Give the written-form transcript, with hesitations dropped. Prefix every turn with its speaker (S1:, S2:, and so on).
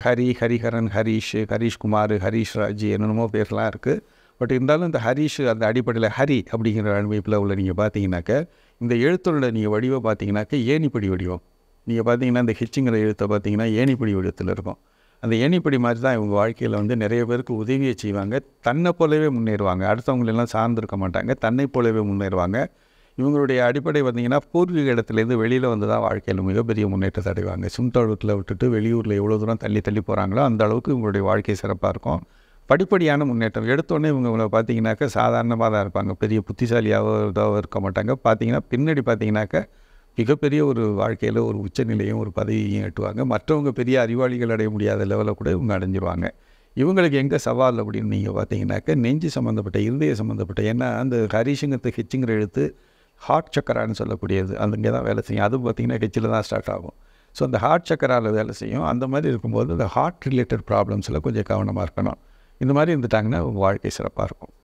S1: ஹரி, ஹரிஹரன், ஹரீஷ், ஹரீஷ்குமார், ஹரீஷ் ராஜ் என்னென்னமோ பேர்லாம் இருக்குது. பட் இருந்தாலும் இந்த ஹரீஷ் அந்த அடிப்படையில் ஹரி அப்படிங்கிற அமைப்பில் உள்ள நீங்கள் பார்த்தீங்கன்னாக்க இந்த எழுத்தோட நீங்கள் வடிவம் பார்த்தீங்கன்னாக்க ஏணிப்படி வடிவம். நீங்கள் பார்த்தீங்கன்னா இந்த ஹிச்சுங்கிற எழுத்தை பார்த்தீங்கன்னா ஏணிப்படி வடிவத்தில் இருக்கும். அந்த ஏணிப்படி மாதிரி தான் இவங்க வாழ்க்கையில் வந்து நிறைய பேருக்கு உதவியை செய்வாங்க. தன்னை போலவே முன்னேறுவாங்க. அடுத்தவங்களெல்லாம் சார்ந்திருக்க மாட்டாங்க. தன்னை போலவே முன்னேறுவாங்க. இவங்களுடைய அடிப்படை பார்த்திங்கன்னா பூர்வீக இடத்துலேருந்து வெளியில் வந்து தான் வாழ்க்கையில் மிகப்பெரிய முன்னேற்றத்தை அடைவாங்க. சொந்த விட்டுட்டு வெளியூரில் எவ்வளோ தூரம் தள்ளி போகிறாங்களோ அந்த அளவுக்கு இவங்களுடைய வாழ்க்கை சிறப்பாக இருக்கும். படிப்படியான முன்னேற்றம். எடுத்தோடனே இவங்களை பார்த்தீங்கன்னாக்கா சாதாரணமாக தான் இருப்பாங்க. பெரிய புத்திசாலியாகவோ இருக்க மாட்டாங்க. பார்த்தீங்கன்னா பின்னாடி பார்த்தீங்கன்னாக்கா மிகப்பெரிய ஒரு வாழ்க்கையில் ஒரு உச்சநிலையும் ஒரு பதவியையும் எட்டுவாங்க. மற்றவங்க பெரிய அறிவாளிகள் அடைய முடியாத லெவலில் கூட இவங்க அடைஞ்சிருவாங்க. இவங்களுக்கு எங்கே சவால் அப்படின்னு நீங்கள் பார்த்தீங்கன்னாக்கா நெஞ்சு சம்மந்தப்பட்ட இருதய சம்மந்தப்பட்ட, ஏன்னா அந்த ஹரிஷுங்கிறது ஹெச்சுங்கிற எழுத்து ஹார்ட் சக்கரான்னு சொல்லக்கூடியது. அது இங்கே தான் வேலை செய்யும். அதுவும் பார்த்திங்கன்னா ஹெச்சில் தான் ஸ்டார்ட் ஆகும். ஸோ அந்த ஹார்ட் சக்கராவில் வேலை செய்யும். அந்த மாதிரி இருக்கும்போது இந்த ஹார்ட் ரிலேட்டட் ப்ராப்ளம்ஸில் கொஞ்சம் கவனமாக இருக்கணும். இந்த மாதிரி இருந்துட்டாங்கன்னா வாழ்க்கை சிறப்பாக இருக்கும்.